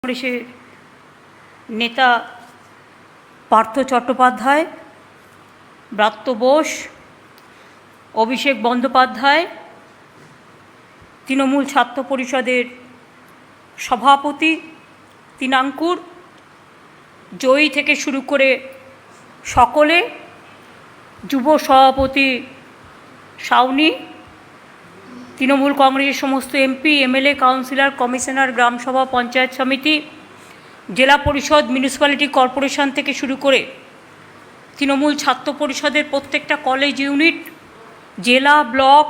কংগ্রেসের নেতা পার্থ চট্টোপাধ্যায়, ব্রাত্য বোস, অভিষেক বন্দ্যোপাধ্যায়, তৃণমূল ছাত্র পরিষদের সভাপতি তিনাঙ্কুর, জয়ী থেকে শুরু করে সকলে, যুব সভাপতি সাউনি, তৃণমূল কংগ্রেসের সমস্ত এমপি, এমএলএ, কাউন্সিলর, কমিশনার, গ্রামসভা, পঞ্চায়েত সমিতি, জেলা পরিষদ, মিউনিসিপ্যালিটি কর্পোরেশন থেকে শুরু করে তৃণমূল ছাত্র পরিষদের প্রত্যেকটা কলেজ ইউনিট, জেলা, ব্লক,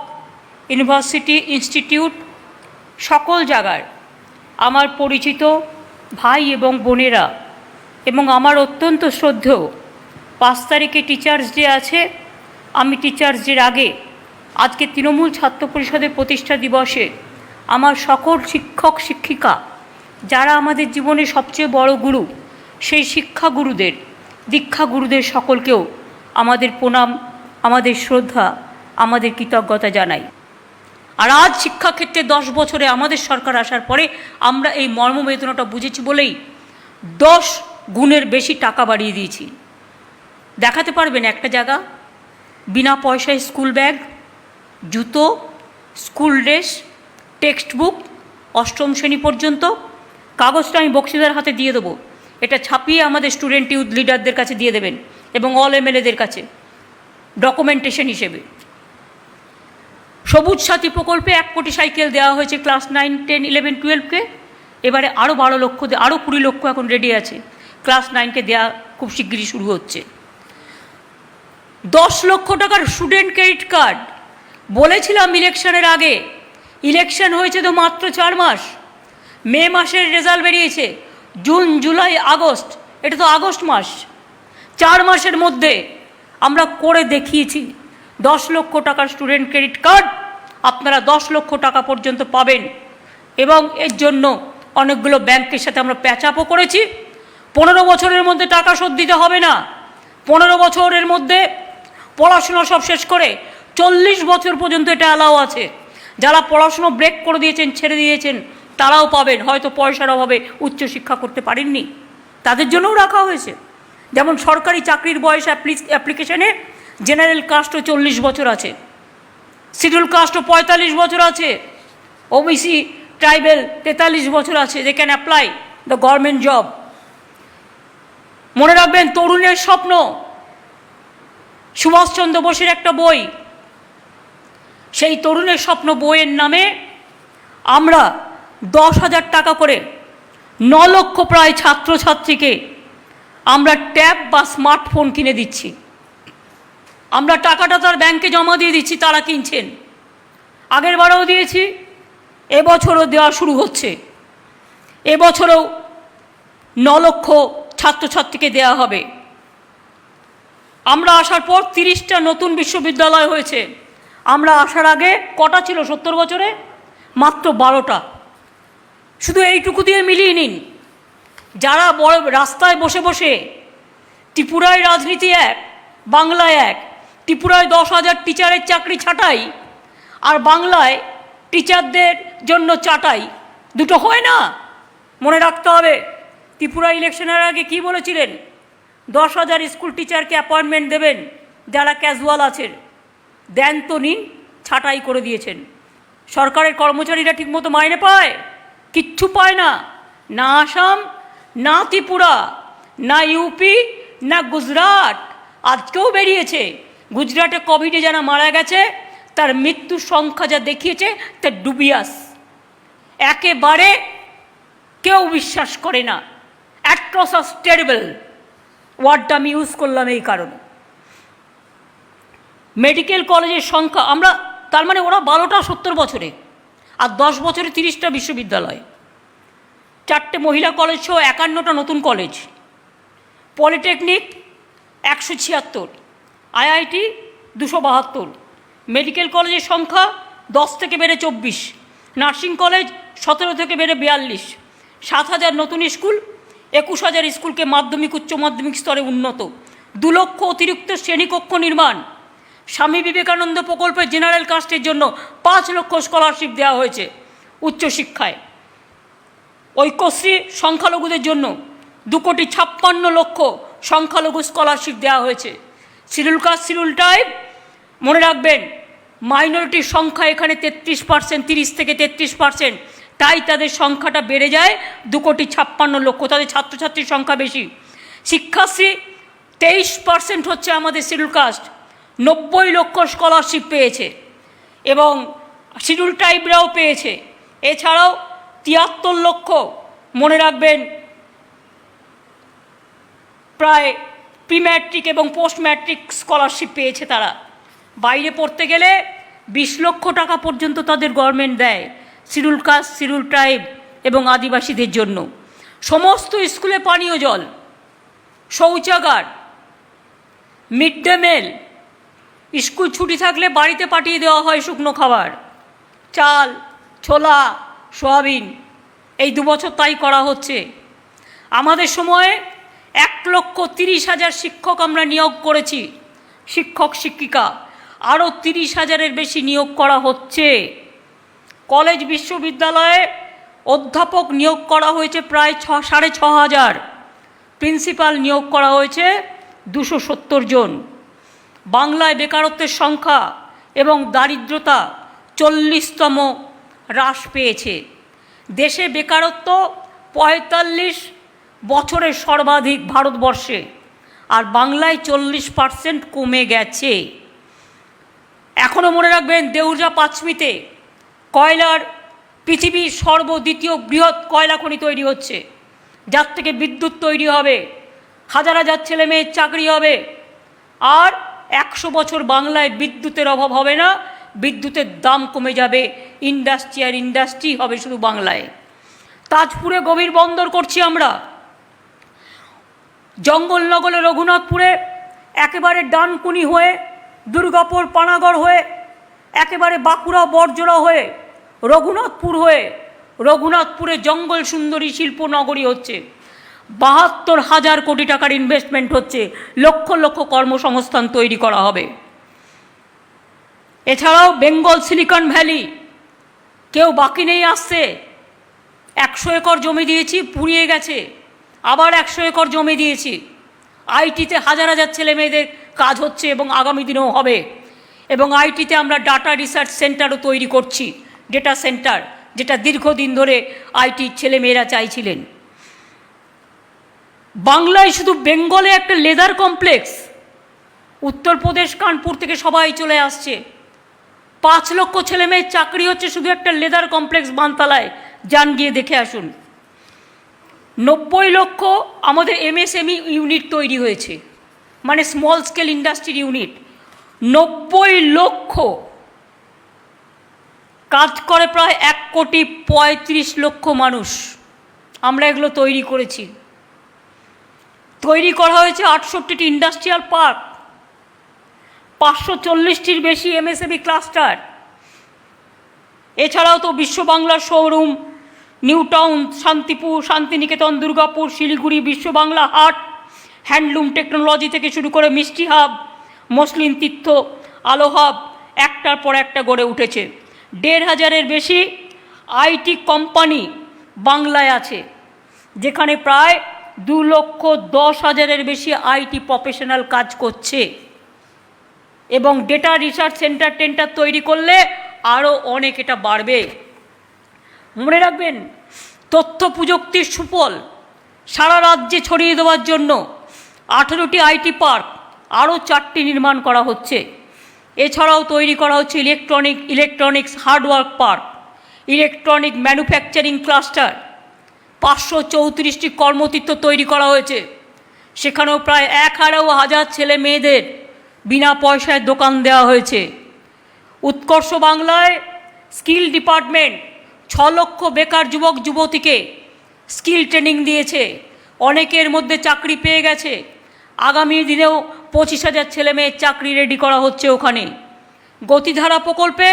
ইউনিভার্সিটি, ইনস্টিটিউট, সকল জায়গায় আমার পরিচিত ভাই এবং বোনেরা এবং আমার অত্যন্ত শ্রদ্ধেয় 5 তারিখে টিচার্স ডে আছে। আমি টিচার্স ডের আগে আজকে তৃণমূল ছাত্র পরিষদের প্রতিষ্ঠা দিবসে আমার সকল শিক্ষক শিক্ষিকা, যারা আমাদের জীবনে সবচেয়ে বড় গুরু, সেই শিক্ষাগুরুদের, দীক্ষাগুরুদের সকলকেও আমাদের প্রণাম, আমাদের শ্রদ্ধা, আমাদের কৃতজ্ঞতা জানাই। আর আজ শিক্ষাক্ষেত্রে 10 বছরে আমাদের সরকার আসার পরে আমরা এই মর্মবেদনাটা বুঝেছি বলেই 10 গুণের বেশি টাকা বাড়িয়ে দিয়েছি। দেখাতে পারবেন একটা জায়গা বিনা পয়সায় স্কুল ব্যাগ, জুতো, স্কুল ড্রেস, টেক্সট বুক, 8ম শ্রেণী পর্যন্ত? কাগজটা আমি বক্সিদার হাতে দিয়ে দেবো, এটা ছাপিয়ে আমাদের স্টুডেন্ট ইউথ লিডারদের কাছে দিয়ে দেবেন এবং অল এমএলএদের কাছে ডকুমেন্টেশন হিসেবে। সবুজ সাথী প্রকল্পে 1 কোটি সাইকেল দেওয়া হয়েছে ক্লাস 9, 10, 11, 12কে। এবারে আরও 12 লক্ষ, আরও 20 লক্ষ এখন রেডি আছে, ক্লাস 9কে দেওয়া খুব শিগগিরই শুরু হচ্ছে। 10 লক্ষ টাকার স্টুডেন্ট ক্রেডিট কার্ড বলেছিলাম ইলেকশনের আগে। ইলেকশন হয়েছে তো মাত্র 4 মাস, মে মাসের রেজাল্ট বেরিয়েছে, জুন, জুলাই, আগস্ট, এটা তো আগস্ট মাস। 4 মাসের মধ্যে আমরা করে দেখিয়েছি 10 লক্ষ টাকার স্টুডেন্ট ক্রেডিট কার্ড আপনারা 10 লক্ষ টাকা পর্যন্ত পাবেন। এবং এর জন্য অনেকগুলো ব্যাংকের সাথে আমরা প্যাচআপও করেছি। 15 বছরের মধ্যে টাকা শোধ দিতে হবে না, 15 বছরের মধ্যে পড়াশোনা সব শেষ করে 40 বছর পর্যন্ত এটা অ্যালাউ আছে। যারা পড়াশুনো ব্রেক করে দিয়েছেন, ছেড়ে দিয়েছেন, তারাও পাবেন, হয়তো পয়সার অভাবে উচ্চশিক্ষা করতে পারেননি, তাদের জন্যও রাখা হয়েছে। যেমন সরকারি চাকরির বয়স অ্যাপ্লিকেশনে জেনারেল কাস্টও 40 বছর আছে, শিডিউল কাস্টও 45 বছর আছে, ওবিসি ট্রাইবেল 43 বছর আছে। They can apply the government job. মনে রাখবেন, তরুণের স্বপ্ন, সুভাষচন্দ্র বোসের একটা বই, সেই তরুণের স্বপ্ন বইয়ের নামে আমরা 10,000 টাকা করে 9 লক্ষ প্রায় ছাত্রছাত্রীকে আমরা ট্যাব বা স্মার্টফোন কিনে দিচ্ছি। আমরা টাকাটা তার ব্যাংকে জমা দিয়ে দিচ্ছি, তারা কিনছেন। আগের বারেও দিয়েছি, এবছরও দেওয়া শুরু হচ্ছে। এবছরও 9 লক্ষ ছাত্রছাত্রীকে দেওয়া হবে। আমরা আসার পর 30টা নতুন বিশ্ববিদ্যালয় হয়েছে। আমরা আসার আগে কটা ছিল 70 বছরে? মাত্র 12টা। শুধু এইটুকু দিয়ে মিলিয়ে নিন। যারা বড় রাস্তায় বসে বসে ত্রিপুরায় রাজনীতি এক, বাংলায় এক, ত্রিপুরায় 10,000 টিচারের চাকরি ছাঁটাই, আর বাংলায় টিচারদের জন্য চাটাই, দুটো হয় না। মনে রাখতে হবে, ত্রিপুরা ইলেকশনের আগে কি বলেছিলেন? 10,000 স্কুল টিচারকে অ্যাপয়েন্টমেন্ট দেবেন যারা ক্যাজুয়াল আছেন। দেন তো নিন, ছাঁটাই করে দিয়েছেন। সরকারের কর্মচারীরা ঠিকমতো মাইনে পায়? কিচ্ছু পায় না। না আসাম, না ত্রিপুরা, না ইউপি, না গুজরাট। আজকেও বেরিয়েছে, গুজরাটে কোভিডে যারা মারা গেছে তার মৃত্যুর সংখ্যা যা দেখিয়েছে তা ডুবিয়াস। একেবারে কেউ বিশ্বাস করে না। অ্যাট্রোসাস টেরিবল ওয়ার্ডটা আমি ইউজ করলাম এই কারণে। মেডিকেল কলেজের সংখ্যা আমরা, তার মানে ওরা 12টা 70 বছরে, আর 10 বছরে 30টা বিশ্ববিদ্যালয়, 4টে মহিলা কলেজ সহ 51টা নতুন কলেজ, পলিটেকনিক 176, আইআইটি 272, মেডিকেল কলেজের সংখ্যা 10 থেকে বেড়ে 24, নার্সিং কলেজ 17 থেকে বেড়ে 42, 7,000 নতুন স্কুল, 21,000 স্কুলকে মাধ্যমিক উচ্চ মাধ্যমিক স্তরে উন্নত, 2 লক্ষ অতিরিক্ত শ্রেণীকক্ষ নির্মাণ, স্বামী বিবেকানন্দ প্রকল্পে জেনারেল কাস্টের জন্য 5 লক্ষ স্কলারশিপ দেওয়া হয়েছে উচ্চশিক্ষায়। ঐক্যশ্রী সংখ্যালঘুদের জন্য 2,56,00,000 সংখ্যালঘু স্কলারশিপ দেওয়া হয়েছে। শিডিউল কাস্ট শিডিউল ট্রাইব মনে রাখবেন মাইনরিটির সংখ্যা এখানে 33%, 30 থেকে 33%, তাই তাদের সংখ্যাটা বেড়ে যায় 2,56,00,000, তাদের ছাত্রছাত্রীর সংখ্যা বেশি। শিক্ষাশ্রী 23% হচ্ছে আমাদের শিডিউল কাস্ট, 90 লক্ষ স্কলারশিপ পেয়েছে এবং শিডিউল ট্রাইবরাও পেয়েছে। এছাড়াও 73 লক্ষ মনে রাখবেন প্রায় প্রি ম্যাট্রিক এবং পোস্ট ম্যাট্রিক স্কলারশিপ পেয়েছে তারা। বাইরে পড়তে গেলে 20 লক্ষ টাকা পর্যন্ত তাদের গভর্নমেন্ট দেয় শিডিউল কাস্ট, শিডিউল ট্রাইব এবং আদিবাসীদের জন্য। সমস্ত স্কুলে পানীয় জল, শৌচাগার, মিড ডে মিল, স্কুল ছুটি থাকলে বাড়িতে পাঠিয়ে দেওয়া হয় শুকনো খাবার, চাল, ছোলা, সয়াবিন। এই 2 বছর তাই করা হচ্ছে। আমাদের সময়ে 1,30,000 শিক্ষক আমরা নিয়োগ করেছি, শিক্ষক শিক্ষিকা আরও 30,000-এর বেশি নিয়োগ করা হচ্ছে। কলেজ বিশ্ববিদ্যালয়ে অধ্যাপক নিয়োগ করা হয়েছে প্রায় 6,500, প্রিন্সিপাল নিয়োগ করা হয়েছে 270 জন। বাংলায় বেকারত্বের সংখ্যা এবং দারিদ্রতা 40তম হ্রাস পেয়েছে। দেশে বেকারত্ব 45 বছরের সর্বাধিক ভারতবর্ষে, আর বাংলায় 40% কমে গেছে। এখনও মনে রাখবেন দেউরজা পাঁচমিতে কয়লার পৃথিবীর সর্বদ্বিতীয় বৃহৎ কয়লা খনি তৈরি হচ্ছে, যার থেকে বিদ্যুৎ তৈরি হবে, হাজার হাজার ছেলে মেয়ের চাকরি হবে, আর 100 বছর বাংলায় বিদ্যুতের অভাব হবে না, বিদ্যুতের দাম কমে যাবে, ইন্ডাস্ট্রি আর ইন্ডাস্ট্রি হবে শুধু বাংলায়। তাজপুরে গভীর বন্দর করছি আমরা, জঙ্গলনগরে রঘুনাথপুরে একেবারে ডানকুনি হয়ে, দুর্গাপুর পানাগড় হয়ে, একেবারে বাঁকুড়া বড়জোড়া হয়ে, রঘুনাথপুর হয়ে, রঘুনাথপুরে জঙ্গল সুন্দরী শিল্পনগরী হচ্ছে। 72,000 কোটি টাকার ইনভেস্টমেন্ট হচ্ছে, লক্ষ লক্ষ কর্মসংস্থান তৈরি করা হবে। এছাড়াও বেঙ্গল সিলিকন ভ্যালি কেউ বাকি নেই আসছে। 100 একর জমি দিয়েছি, পুড়িয়ে গেছে, আবার 100 একর জমি দিয়েছি। আইটিতে হাজার হাজার ছেলে মেয়েদের কাজ হচ্ছে এবং আগামী দিনেও হবে। এবং আইটিতে আমরা ডাটা রিসার্চ সেন্টারও তৈরি করছি, ডেটা সেন্টার, যেটা দীর্ঘদিন ধরে আইটির ছেলেমেয়েরা চাইছিলেন। বাংলায় শুধু বেঙ্গলে একটা লেদার কমপ্লেক্স, উত্তরপ্রদেশ কানপুর থেকে সবাই চলে আসছে। 5 লক্ষ ছেলে মেয়ের চাকরি হচ্ছে শুধু একটা লেদার কমপ্লেক্স বানতলায়, যান গিয়ে দেখে আসুন। 90 লক্ষ আমাদের এমএসএমই ইউনিট তৈরি হয়েছে, মানে স্মল স্কেল ইন্ডাস্ট্রির ইউনিট। 90 লক্ষ কাজ করে প্রায় 1,35,00,000 মানুষ। আমরা এগুলো তৈরি করেছি। তৈরি করা হয়েছে 68টি ইন্ডাস্ট্রিয়াল পার্ক, 540টির বেশি এমএসএমই ক্লাস্টার। এছাড়াও তো বিশ্ব বাংলার showroom, New Town, Shantipur, Santiniketan, Durgapur, Siliguri, Biswa Bangla হাট, হ্যান্ডলুম টেকনোলজি থেকে শুরু করে মিষ্টি হাব, মসলিন তীর্থ, আলো হাব একটার পর একটা গড়ে উঠেছে। 1,500-এর বেশি আইটি কোম্পানি বাংলায় আছে, যেখানে প্রায় 2,10,000-এর বেশি আইটি প্রফেশনাল কাজ করছে। এবং ডেটা রিসার্চ সেন্টার টেন্টার তৈরি করলে আরও অনেক এটা বাড়বে। মনে রাখবেন তথ্য প্রযুক্তির সুফল সারা রাজ্যে ছড়িয়ে দেওয়ার জন্য 18টি আইটি পার্ক, আরও 4টি নির্মাণ করা হচ্ছে। এছাড়াও তৈরি করা হচ্ছে electronics hardware park, electronic manufacturing cluster. 534টি কর্মতীর্থ তৈরি করা হয়েছে, সেখানেও প্রায় 11,000 ছেলে মেয়েদের বিনা পয়সায় দোকান দেওয়া হয়েছে। উৎকর্ষ বাংলায় স্কিল ডিপার্টমেন্ট 6 লক্ষ বেকার যুবক যুবতীকে স্কিল ট্রেনিং দিয়েছে, অনেকের মধ্যে চাকরি পেয়ে গেছে। আগামী দিনেও 25,000 ছেলে মেয়ের চাকরি রেডি করা হচ্ছে ওখানে। গতিধারা প্রকল্পে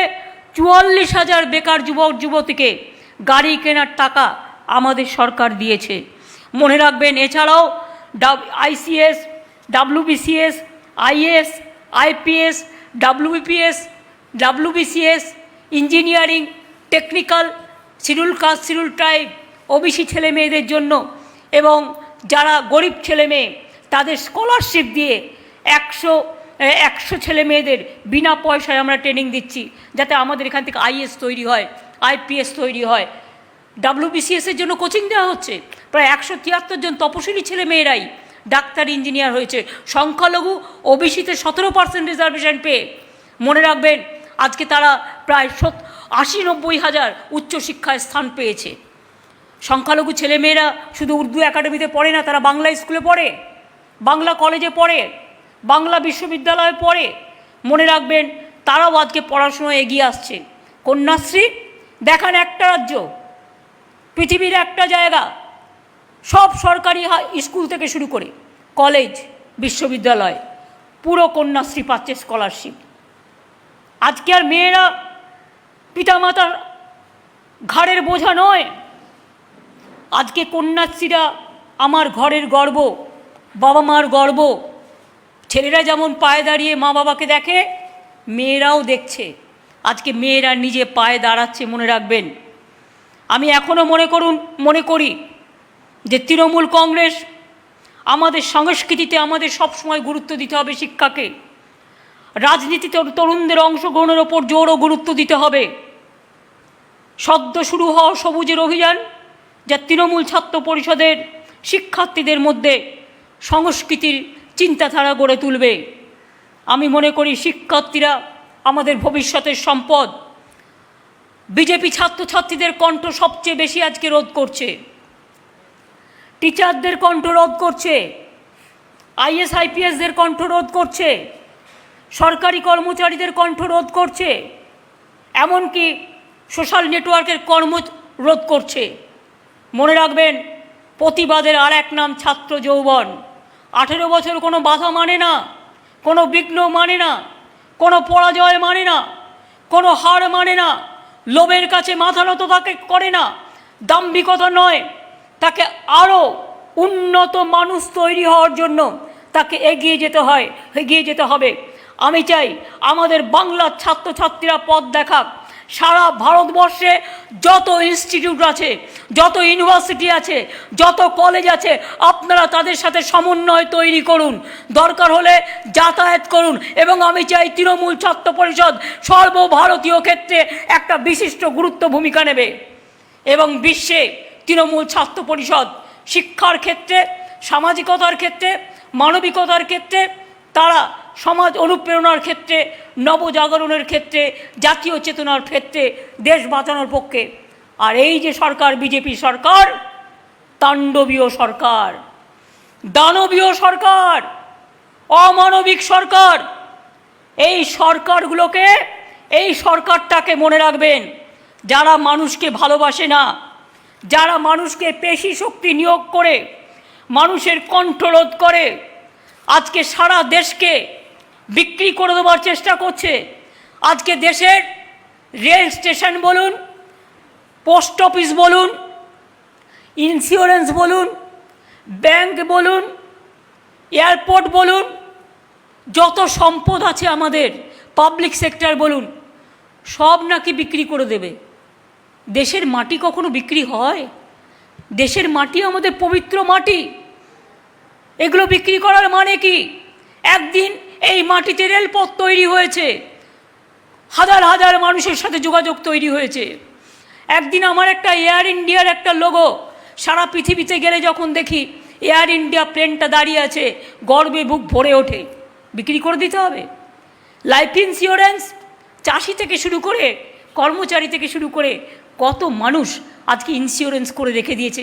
44,000 বেকার যুবক যুবতীকে গাড়ি কেনার টাকা আমাদের সরকার দিয়েছে। মনে রাখবেন এছাড়াও ICS, WBCS, IS, IPS, WBPS, WBCS, engineering, technical, schedule caste, schedule tribe, OBC ছেলে মেয়েদের জন্য এবং যারা গরিব ছেলে মেয়ে তাদের স্কলারশিপ দিয়ে 100 ছেলে মেয়েদের বিনা পয়সায় আমরা ট্রেনিং দিচ্ছি, যাতে আমাদের এখান থেকে আইএস তৈরি হয়, আইপিএস তৈরি হয়। WBCS-এর জন্য কোচিং দেওয়া হচ্ছে। প্রায় 173 জন তপশিলি ছেলে মেয়েরাই ডাক্তার, ইঞ্জিনিয়ার হয়েছে। সংখ্যালঘু ওবিসিতে 17% রিজার্ভেশন পেয়ে, মনে রাখবেন, আজকে তারা প্রায় 80-90 হাজার উচ্চশিক্ষায় স্থান পেয়েছে। সংখ্যালঘু ছেলেমেয়েরা শুধু উর্দু একাডেমিতে পড়ে না, তারা বাংলা স্কুলে পড়ে, বাংলা কলেজে পড়ে, বাংলা বিশ্ববিদ্যালয়ে পড়ে। মনে রাখবেন, তারাও আজকে পড়াশোনায় এগিয়ে আসছে। কন্যাশ্রী দেখান একটা রাজ্য, পৃথিবীর একটা জায়গা, সব সরকারি স্কুল থেকে শুরু করে কলেজ, বিশ্ববিদ্যালয় পুরো কন্যাশ্রী পাচ্ছে স্কলারশিপ। আজকে আর মেয়েরা পিতামাতার ঘাড়ের বোঝা নয়। আজকে কন্যাশ্রীরা আমার ঘরের গর্ব, বাবা মার গর্ব। ছেলেরা যেমন পায়ে দাঁড়িয়ে মা বাবাকে দেখে, মেয়েরাও দেখছে। আজকে মেয়েরা নিজে পায়ে দাঁড়াচ্ছে। মনে রাখবেন, আমি এখনও মনে করি যে তৃণমূল কংগ্রেস, আমাদের সংস্কৃতিতে আমাদের সবসময় গুরুত্ব দিতে হবে শিক্ষাকে। রাজনীতিতে তরুণদের অংশগ্রহণের ওপর জোর ও গুরুত্ব দিতে হবে। সদ্য শুরু হওয়া সবুজের অভিযান, যা তৃণমূল ছাত্র পরিষদের শিক্ষার্থীদের মধ্যে সংস্কৃতির চিন্তাধারা গড়ে তুলবে। আমি মনে করি শিক্ষার্থীরা আমাদের ভবিষ্যতের সম্পদ। বিজেপি ছাত্রছাত্রীদের কণ্ঠ সবচেয়ে বেশি আজকে রোধ করছে, টিচারদের কণ্ঠ রোধ করছে, আইএস আইপিএসদের কণ্ঠ রোধ করছে, সরকারি কর্মচারীদের কণ্ঠ রোধ করছে, এমনকি সোশ্যাল নেটওয়ার্কের কর্ম রোধ করছে। মনে রাখবেন, প্রতিবাদের আর এক নাম ছাত্র যৌবন। 18 বছর কোনো বাধা মানে না, কোনো বিঘ্ন মানে না, কোনো পরাজয় মানে না, কোনো হার মানে না, লোভের কাছে মাথা নত তাকে করে না, দাম্ভিকতা নয়, তাকে আরও উন্নত মানুষ তৈরি হওয়ার জন্য তাকে এগিয়ে যেতে হবে। আমি চাই আমাদের বাংলার ছাত্রছাত্রীরা পথ দেখাক। সারা ভারতবর্ষে যত ইনস্টিটিউট আছে, যত ইউনিভার্সিটি আছে, যত কলেজ আছে, আপনারা তাদের সাথে সমন্বয় তৈরি করুন, দরকার হলে যাতায়াত করুন। এবং আমি চাই তৃণমূল ছাত্র পরিষদ সর্বভারতীয় ক্ষেত্রে একটা বিশিষ্ট গুরুত্ব ভূমিকা নেবে। এবং বিশ্বে তৃণমূল ছাত্র পরিষদ শিক্ষার ক্ষেত্রে, সামাজিকতার ক্ষেত্রে, মানবিকতার ক্ষেত্রে, তারা সমাজ অনুপ্রেরণার ক্ষেত্রে, নবজাগরণের ক্ষেত্রে, জাতীয় চেতনার ক্ষেত্রে দেশ বাঁচানোর পক্ষে। আর এই যে সরকার, বিজেপি সরকার, তাণ্ডবীয় সরকার, দানবীয় সরকার, অমানবিক সরকার। এই সরকারগুলোকে, এই সরকারটাকে মনে রাখবেন, যারা মানুষকে ভালোবাসে না, যারা মানুষকে পেশি শক্তি নিয়োগ করে মানুষের কণ্ঠরোধ করে, আজকে সারা দেশকে বিক্রি করে দেওয়ার চেষ্টা করছে। আজকে দেশের রেল স্টেশন বলুন, পোস্ট অফিস বলুন, ইন্স্যুরেন্স বলুন, ব্যাংক বলুন, এয়ারপোর্ট বলুন, যত সম্পদ আছে আমাদের, পাবলিক সেক্টর বলুন, সব নাকি বিক্রি করে দেবে। দেশের মাটি কখনো বিক্রি হয়? দেশের মাটি আমাদের পবিত্র মাটি, এগুলো বিক্রি করার মানে কি? একদিন এই মাটিতে রেলপথ তৈরি হয়েছে, হাজার হাজার মানুষের সাথে যোগাযোগ তৈরি হয়েছে। একদিন আমার একটা এয়ার ইন্ডিয়ার একটা লোগো, সারা পৃথিবীতে গেলে যখন দেখি এয়ার ইন্ডিয়া প্লেনটা দাঁড়িয়ে আছে, গর্বে বুক ভরে ওঠে। বিক্রি করে দিতে হবে। লাইফ ইন্স্যুরেন্স, চাষি থেকে শুরু করে, কর্মচারী থেকে শুরু করে কত মানুষ আজকে ইন্স্যুরেন্স করে রেখে দিয়েছে।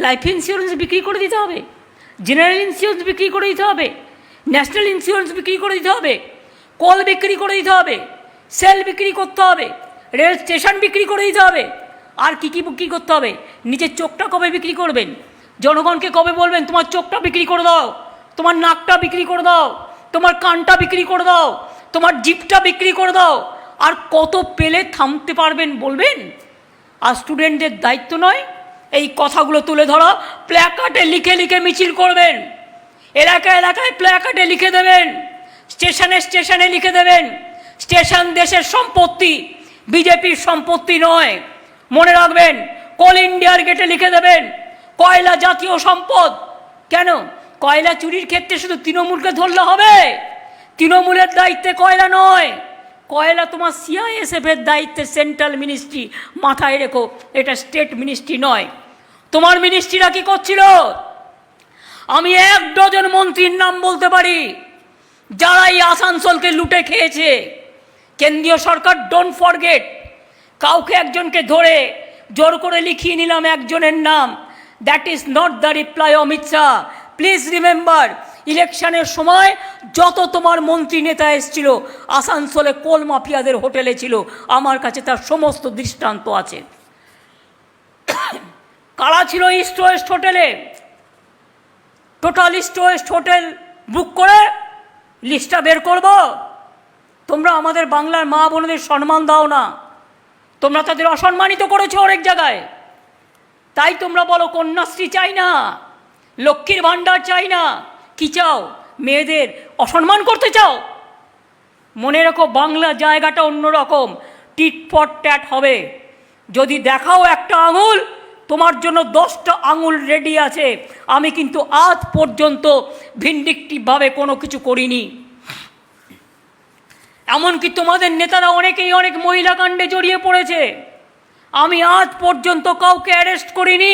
লাইফ ইন্স্যুরেন্স বিক্রি করে দিতে হবে, জেনারেল ইন্স্যুরেন্স বিক্রি করে দিতে হবে, ন্যাশনাল ইন্স্যুরেন্স বিক্রি করে দিতে হবে, কল বিক্রি করে দিতে হবে, সেল বিক্রি করতে হবে, রেল স্টেশন বিক্রি করে দিতে হবে। আর কী কী বিক্রি করতে হবে? নিজের চোখটা কবে বিক্রি করবেন? জনগণকে কবে বলবেন তোমার চোখটা বিক্রি করে দাও, তোমার নাকটা বিক্রি করে দাও, তোমার কানটা বিক্রি করে দাও, তোমার জিভটা বিক্রি করে দাও? আর কত পেলে থামতে পারবেন বলবেন? আর স্টুডেন্টদের দায়িত্ব নয় এই কথাগুলো তুলে ধরা, প্ল্যাকার্ডে লিখে লিখে মিছিল করবেন, এলাকায় এলাকায় প্ল্যাকার্ডে লিখে দেবেন, স্টেশনে স্টেশনে লিখে দেবেন, স্টেশন দেশের সম্পত্তি, বিজেপির সম্পত্তি নয়। মনে রাখবেন, কোল ইন্ডিয়ার গেটে লিখে দেবেন কয়লা জাতীয় সম্পদ। কেন? কয়লা চুরির ক্ষেত্রে শুধু তৃণমূলকে ধরলে হবে? তৃণমূলের দায়িত্বে কয়লা নয়, কয়লা তোমার CISF এর দায়িত্বে, সেন্ট্রাল মিনিস্ট্রি, মাথায় রেখো, এটা স্টেট মিনিস্ট্রি নয়। তোমার মিনিস্ট্রিরা কি করছিল? আমি 1 ডজন মন্ত্রীর নাম বলতে পারি যারা এই আসানসোলকে লুটে খেয়েছে। কেন্দ্রীয় সরকার ডোন্ট ফরগেট, কাউকে একজনকে ধরে জোর করে লিখিয়ে নিলাম একজনের নাম, that is not the reply Amit Shah. Please remember, ইলেকশনের সময় যত তোমার মন্ত্রী নেতা এসেছিল আসানসোলে কোল মাফিয়াদের হোটেলে ছিল, আমার কাছে তার সমস্ত দৃষ্টান্ত আছে। কারা ছিল ইস্ট ওয়েস্ট হোটেলে? Total east West hotel book করে লিস্টটা বের করব? তোমরা আমাদের বাংলার মা বোনদের সম্মান দাও না, তোমরা তাদের অসম্মানিত করেছো অনেক জায়গায়। তাই তোমরা বলো কন্যাশ্রী চাই না, লক্ষ্মীর ভাণ্ডার চাই না। কি চাও? মেয়েদের অসম্মান করতে চাও? মনে রেখো, বাংলা জায়গাটা অন্যরকম, টিট ফর ট্যাট হবে। যদি দেখাও একটা আঙুল, তোমার জন্য 10টা আঙুল রেডি আছে। আমি কিন্তু আজ পর্যন্ত ভিন্ডিকটিভভাবে কোনো কিছু করিনি। এমনকি তোমাদের নেতারা অনেকেই অনেক মহিলাকাণ্ডে জড়িয়ে পড়েছে, আমি আজ পর্যন্ত কাউকে অ্যারেস্ট করিনি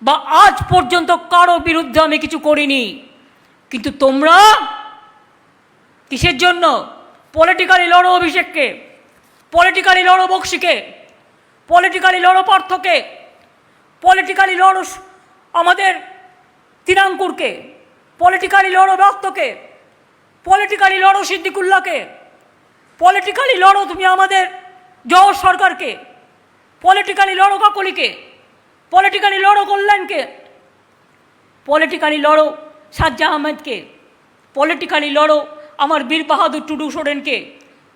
বা আজ পর্যন্ত কারো বিরুদ্ধে আমি কিছু করিনি। কিন্তু তোমরা কিসের জন্য? পলিটিক্যালি লড়ো অভিষেককে, পলিটিক্যালি লড়ো বক্সিকে, পলিটিক্যালি লড়ো পার্থকে, পলিটিক্যালি লড়ো আমাদের তিনাঙ্কুরকে, পলিটিক্যালি লড়ো রক্তকে, পলিটিক্যালি লড়ো সিদ্দিকুল্লাহকে, পলিটিক্যালি লড়ো তুমি আমাদের জওহর সরকারকে, পলিটিক্যালি লড়ো কাকলিকে, পলিটিক্যালি লড়ো কল্যাণকে, পলিটিক্যালি লড়ো সাজ্জা আহমেদকে, পলিটিক্যালি লড়ো আমার বীর বাহাদুর টুডু সোরেনকে,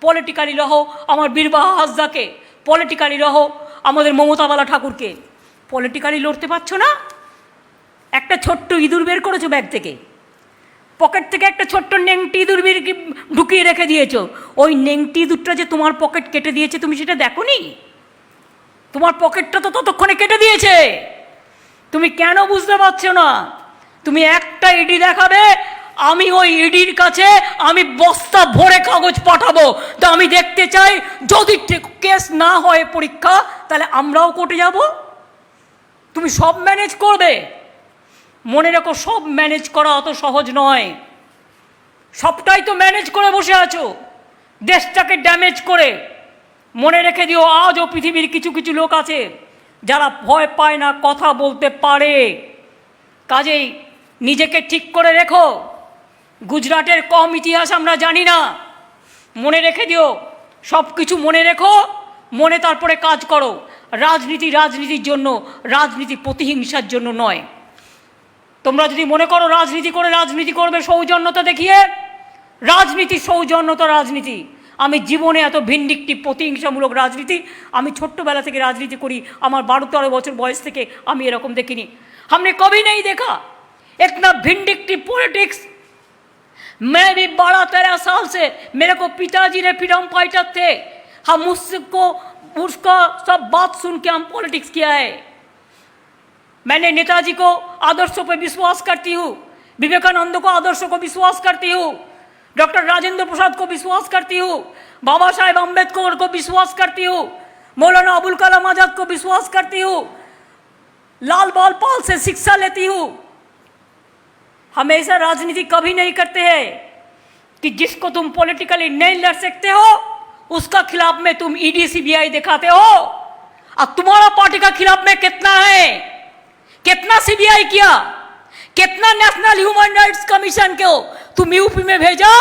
পলিটিক্যালি লড়ো আমার বীরবাহা হাসদাকে, পলিটিক্যালি লড়ো আমাদের মমতাবালা ঠাকুরকে। পলিটিক্যালি লড়তে পারছো না? একটা ছোট্ট ইঁদুর বের করেছো ব্যাগ থেকে, পকেট থেকে একটা ছোট্ট নেংটি ইঁদুর ঢুকিয়ে রেখে দিয়েছো। ওই নেংটি ইঁদুরটা যে তোমার পকেট কেটে দিয়েছে তুমি সেটা দেখোনি? তোমার পকেটটা তো ততক্ষণে কেটে দিয়েছে। তুমি কেন বুঝতে পারছো না? তুমি একটা ইডি দেখাবে, আমি ওই ইডির কাছে আমি বস্তা ভরে কাগজ পাঠাবো। তো আমি দেখতে চাই, যদি কেস না হয় পরীক্ষা, তাহলে আমরাও কোর্টে যাব। তুমি সব ম্যানেজ করবে? মনে রেখো, সব ম্যানেজ করা অত সহজ নয়। সবটাই তো ম্যানেজ করে বসে আছো, দেশটাকে ড্যামেজ করে। মনে রেখে দিও, আজও পৃথিবীর কিছু কিছু লোক আছে যারা ভয় পায় না, কথা বলতে পারে। কাজেই নিজেকে ঠিক করে রেখো। গুজরাটের কম ইতিহাস আমরা জানি না। মনে রেখে দিও, সব কিছু মনে রেখো, মনে তারপরে কাজ করো। রাজনীতি রাজনীতির জন্য, রাজনীতি প্রতিহিংসার জন্য নয়। তোমরা যদি মনে করো রাজনীতি করে রাজনীতি করবে সৌজন্যতা দেখিয়ে, রাজনীতি সৌজন্যতা রাজনীতি। আমি জীবনে এত ভিন্ডিকটিভ প্রতিহিংসামূলক রাজনীতি, আমি ছোট্টবেলা থেকে রাজনীতি করি, আমার 12-13 বছর বয়স থেকে আমি এরকম দেখিনি। हमने कभी नहीं देखा इतना भिंडिक्टिव पॉलिटिक्स। मैं भी 12-13 साल से, मेरे को पिताजी ने फ्रीडम फाइटर थे, हम उसका सब बात सुन के हम पॉलिटिक्स किया है। मैंने नेताजी को आदर्शों पर विश्वास करती हूँ, विवेकानंद को आदर्शों को विश्वास करती हूँ, डॉक्टर राजेंद्र प्रसाद को विश्वास करती हूँ, बाबा साहेब अम्बेडकर को विश्वास करती हूँ, मौलाना अबुल कलाम आजाद को विश्वास करती हूँ, लाल बाल पाल से शिक्षा लेती हूँ। हमेशा राजनीति कभी नहीं करते हैं कि जिसको तुम पॉलिटिकली नहीं लड़ सकते हो उसका खिलाफ में तुम ईडी सीबीआई दिखाते हो। अब तुम्हारा पार्टी का खिलाफ में कितना है, कितना सीबीआई किया, कितना नेशनल ह्यूमन राइट्स कमीशन को तुम यूपी में भेजा,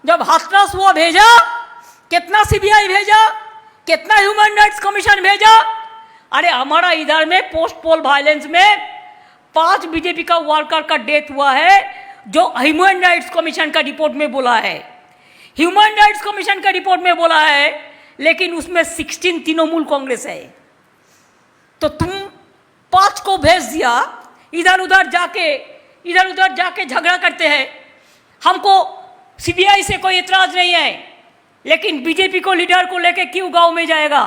जब हाथरस हुआ भेजा, कितना सीबीआई भेजा, कितना ह्यूमन राइट्स कमीशन भेजा। अरे हमारा इधर में पोस्ट पोल वायलेंस में 5 बीजेपी का वर्कर का डेथ हुआ है, जो ह्यूमन राइट्स कमीशन का रिपोर्ट में बोला है, ह्यूमन राइट्स कमीशन का रिपोर्ट में बोला है, लेकिन उसमें 16 तृणमूल कांग्रेस है। तो तुम 5 को भेज दिया, इधर उधर जाके झगड़ा करते हैं। हमको सीबीआई से कोई इतराज नहीं है, लेकिन बीजेपी को लीडर को लेके क्यों गांव में जाएगा?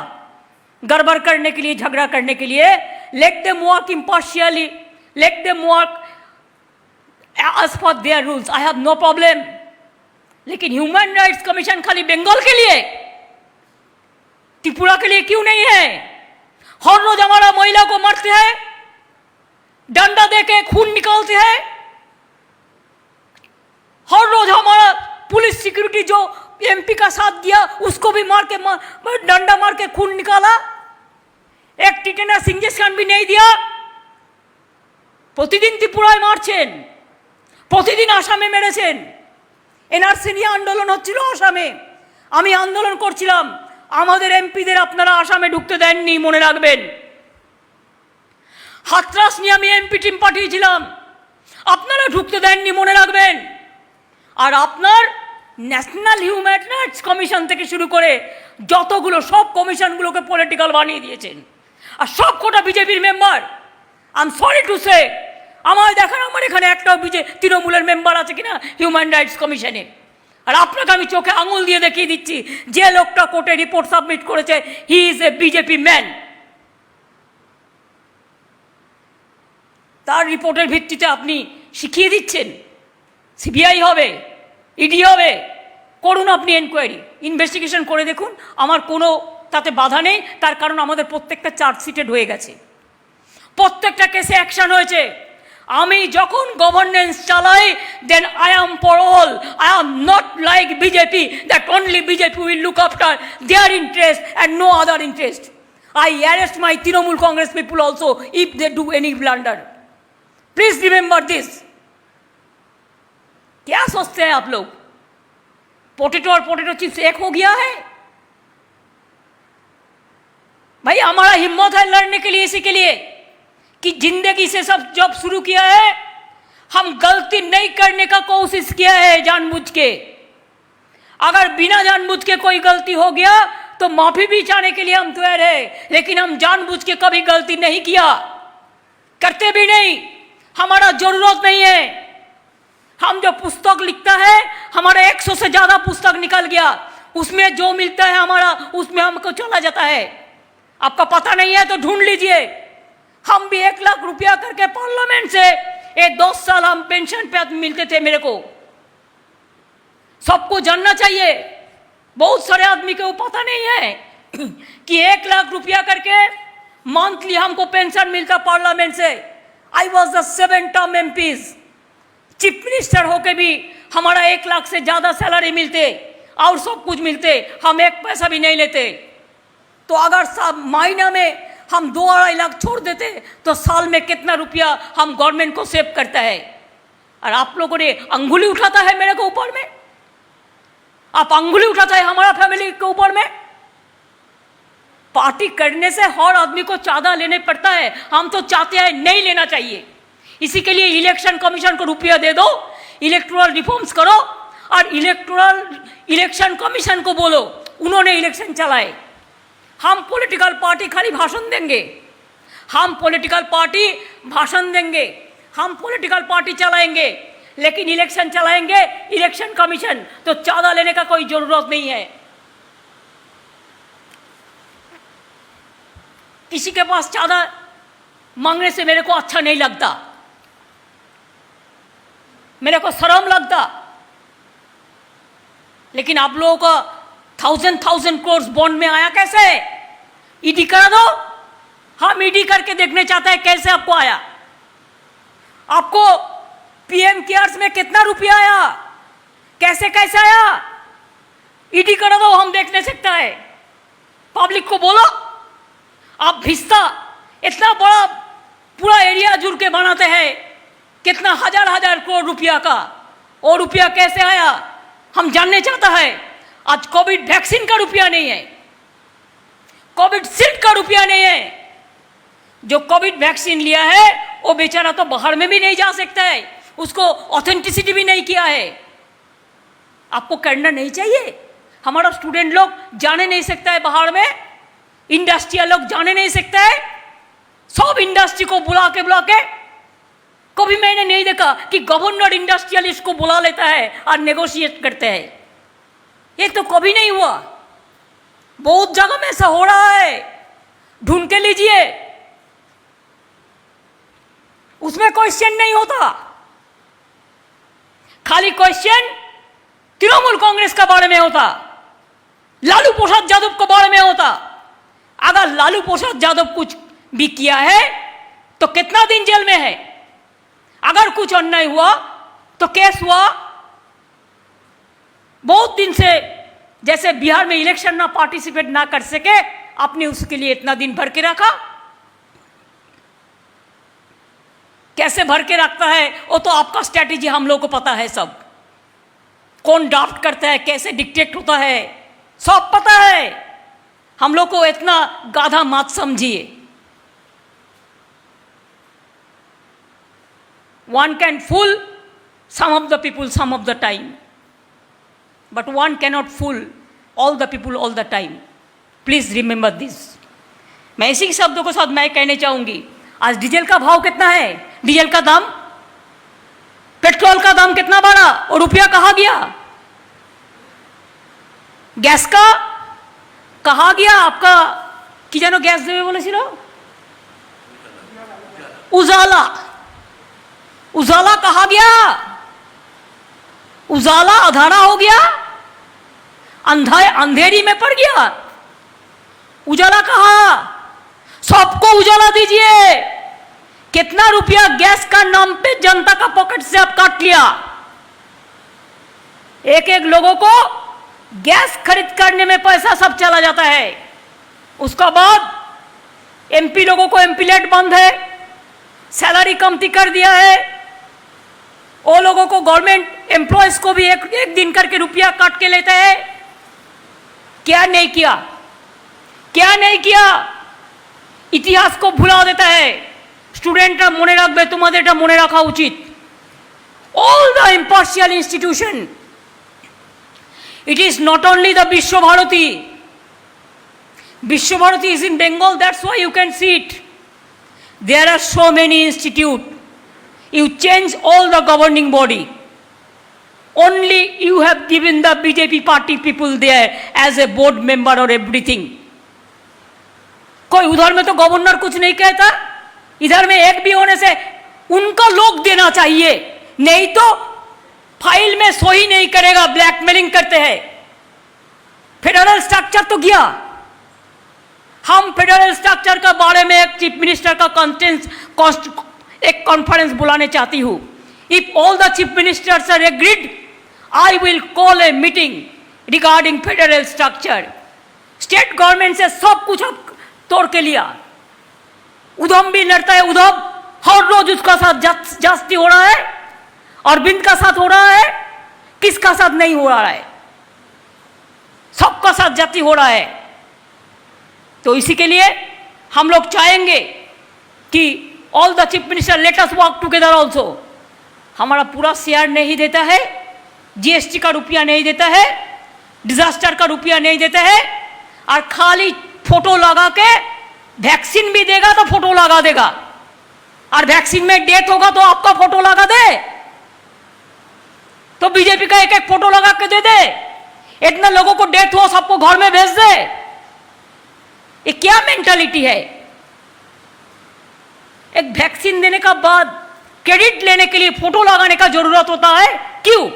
गड़बड़ करने के लिए, झगड़ा करने के लिए। Let them work impartially, let them work as per their rules, I have no problem. लेकिन ह्यूमन राइट्स कमीशन खाली बंगाल के लिए, त्रिपुरा के लिए क्यों नहीं है? हर रोज हमारा महिला को मारते हैं, डंडा देके खून निकालते हैं। हर रोज हमारा पुलिस सिक्योरिटी जो एमपी का साथ दिया उसको भी मार के डंडा मार के खून निकाला, एक टिटेनास इंजेक्शन भी नहीं दिया। प्रतिदिन त्रिपुराয় মারছেন, প্রতিদিন আসামে মেরেছেন। এনআরসি নিয়ে আন্দোলন হচ্ছিল আসামে, আমি আন্দোলন করছিলাম। আমাদের এমপিদের আপনারা আসামে ঢুকতে দেননি, মনে রাখবেন। হাতরাস নিয়ে আমি এমপি টিম পাঠিয়েছিলাম, আপনারা ঢুকতে দেননি, মনে রাখবেন। আর আপনার ন্যাশনাল হিউম্যান রাইটস কমিশন থেকে শুরু করে যতগুলো সব কমিশনগুলোকে পলিটিক্যাল বানিয়ে দিয়েছেন, আর সব কটা বিজেপির member. I am sorry to say, আমার দেখার আমার এখানে একটাও তৃণমূলের মেম্বার আছে কিনা হিউম্যান রাইটস কমিশনে। আর আপনাকে আমি চোখে আঙুল দিয়ে দেখিয়ে দিচ্ছি, যে লোকটা কোর্টে রিপোর্ট সাবমিট করেছে, he is a BJP man. তার রিপোর্টের ভিত্তিতে আপনি শিখিয়ে দিচ্ছেন সিবিআই হবে, ইডি হবে। করুন আপনি এনকোয়ারি, ইনভেস্টিগেশন করে দেখুন, আমার কোনো তাতে বাধা নেই। তার কারণ আমাদের প্রত্যেকটা চার্জশিটেড হয়ে গেছে, প্রত্যেকটা কেসে অ্যাকশন হয়েছে। আমি যখন গভর্নেন্স চালাই, then I am for all. I am not like BJP, that only BJP will look after their interest and no other interest. I arrest my Trinamool Congress people also if they do any blunder. Please remember this. क्या सोचते हैं आप लोग, potato और potato chips एक हो गया है? भाई हमारा हिम्मत है लड़ने के लिए, इसी के लिए कि जिंदगी से सब जब शुरू किया है, हम गलती नहीं करने का कोशिश किया है जानबूझ के। अगर बिना जानबूझ के कोई गलती हो गया तो माफी भी चाहने के लिए हम तैयार है, लेकिन हम जानबूझ के कभी गलती नहीं किया, करते भी नहीं, हमारा जरूरत नहीं है। हम जो पुस्तक लिखता है, हमारा 100 से ज्यादा पुस्तक निकल गया, उसमें जो मिलता है हमारा, उसमें हमको चला जाता है। आपका पता नहीं है तो ढूंढ लीजिए। हम भी 1 लाख रुपया करके पार्लियामेंट से ये 10 साल हम पेंशन पे मिलते थे मेरे को। सबको जानना चाहिए, बहुत सारे आदमी को पता नहीं है कि 1 लाख रुपया करके मंथली हमको पेंशन मिलता पार्लियामेंट से। I was the 7 term MPs, chief minister होके भी हमारा 1 लाख से ज्यादा सैलरी मिलते और सब कुछ मिलते, हम 1 पैसा भी नहीं लेते। तो अगर सब महीना में हम 2-2.5 लाख छोड़ देते तो साल में कितना रुपया हम गवर्नमेंट को सेव करता है। और आप लोगों ने अंगुली उठाता है मेरे को ऊपर में, आप अंगुली उठाता है हमारा फैमिली के ऊपर में। पार्टी करने से हर आदमी को चांदा लेने पड़ता है, हम तो चाहते हैं नहीं लेना चाहिए। इसी के लिए इलेक्शन कमीशन को रुपया दे दो, इलेक्टोरल रिफॉर्म्स करो, और इलेक्शन कमीशन को बोलो उन्होंने इलेक्शन चलाए। हम पॉलिटिकल पार्टी खाली भाषण देंगे, हम पॉलिटिकल पार्टी भाषण देंगे, हम पॉलिटिकल पार्टी चलाएंगे, लेकिन इलेक्शन चलाएंगे इलेक्शन कमीशन, तो चांदा लेने का कोई जरूरत नहीं है। किसी के पास चांदा मांगने से मेरे को अच्छा नहीं लगता, मेरे को शर्म लगता। लेकिन आप लोगों का 1000 करोड़ बॉन्ड में आया कैसे? ईडी करा दो, हम ईडी करके देखने चाहते हैं कैसे आपको आया। आपको पीएम केयर्स में कितना रुपया आया, कैसे कैसे आया? ईडी करा दो, हम देख नहीं सकता है। पब्लिक को बोलो, आप भिस्ता इतना बड़ा पूरा एरिया जुड़ के बनाते हैं, कितना हजार करोड़ रुपया का, और रुपया कैसे आया हम जानने चाहता है। आज कोविड वैक्सीन का रुपया नहीं है, कोविड शील्ड का रुपया नहीं है। जो कोविड वैक्सीन लिया है वो बेचारा तो बाहर में भी नहीं जा सकता है, उसको ऑथेंटिसिटी भी नहीं किया है। आपको करना नहीं चाहिए। हमारा स्टूडेंट लोग जाने नहीं सकता है बाहर में, इंडस्ट्रियल लोग जाने नहीं सकता है, सब इंडस्ट्री को बुला के कभी मैंने नहीं देखा कि गवर्नर इंडस्ट्रियलिस्ट को बुला लेता है और नेगोशिएट करते हैं। ये तो कभी नहीं हुआ, बहुत जगह में ऐसा हो रहा है। ढूंढ के लीजिए, उसमें क्वेश्चन नहीं होता। खाली क्वेश्चन तृणमूल कांग्रेस के बारे में होता, लालू प्रसाद यादव के बारे में होता। अगर लालू प्रसाद यादव कुछ भी किया है तो कितना दिन जेल में है, अगर कुछ अन्याय हुआ तो केस हुआ। बहुत दिन से जैसे बिहार में इलेक्शन ना पार्टिसिपेट ना कर सके, आपने उसके लिए इतना दिन भर के रखा। कैसे भर के रखता है वो तो आपका स्ट्रैटेजी हम लोग को पता है सब। कौन ड्राफ्ट करता है, कैसे डिक्टेट होता है, सब पता है। हम लोग को इतना गाधा मत समझिए। One can fool some of the people some of the time, but one cannot fool all the people all the time. Please remember this. मैं इसी शब्दों के साथ मैं कहना चाहूंगी, आज डीजल का भाव कितना है, डीजल का दाम, पेट्रोल का दाम कितना बढ़ा और रुपया कहाँ गया, गैस का कहाँ गया आपका कि जानो गैस देवे बोले सी उजाला, उजाला कहा गया, उजाला अधारा हो गया, अंधेरी में पड़ गया। उजाला कहा, सबको उजाला दीजिए। कितना रुपया गैस का नाम पे जनता का पॉकेट से आप काट लिया। एक एक लोगों को गैस खरीद करने में पैसा सब चला जाता है। उसका बाद एमपी लोगों को एमपीलेट बंद है, सैलरी कमती कर दिया है। वो लोगों को गवर्नमेंट एम्प्लॉयज को भी एक दिन करके रुपया काट के लेते हैं। क्या नहीं किया, क्या नहीं किया, इतिहास को भुला देता है। स्टूडेंटरा मने रखबे, तुम्हादेरटा मने रखा उचित। All the impartial institution, it is not only the Vishwabharati. Vishwabharati is in Bengal, that's why you can see it. There are so many institutes. You change all the governing body. Only you have given the BJP party people there as a board member or everything. कोई उधर में तो governor कुछ नहीं कहता, इधर में एक भी होने से उनका लोग देना चाहिए, नहीं तो फाइल में सही नहीं करेगा, ब्लैकमेलिंग करते हैं। फेडरल स्ट्रक्चर तो गया। हम फेडरल स्ट्रक्चर के बारे में एक चीफ मिनिस्टर का एक कॉन्फ्रेंस बुलाने चाहती हूं। If all the chief ministers are agreed, I will call a meeting regarding federal structure. State government से सब कुछ अब तोड़ के लिया। उधम भी लड़ता है, उधम हर रोज उसका साथ जास्ती हो रहा है, अरविंद का साथ हो रहा है, किसका साथ नहीं हो रहा है, सबका साथ जाति हो रहा है। तो इसी के लिए हम लोग चाहेंगे कि all the chief minister let us work together also. हमारा पूरा शेयर नहीं देता है, जीएसटी का रुपया नहीं देता है, डिजास्टर का रुपया नहीं देता है, और खाली फोटो लगा के वैक्सीन भी देगा तो फोटो लगा देगा, और वैक्सीन में डेथ होगा तो आपका फोटो लगा दे, तो बीजेपी का एक एक फोटो लगा के दे दे। इतने लोगों को डेथ हो सबको घर में भेज दे। ये क्या मेंटालिटी है? एक वैक्सीन देने का बाद क्रेडिट लेने के लिए फोटो लगाने का जरूरत होता है, क्यों?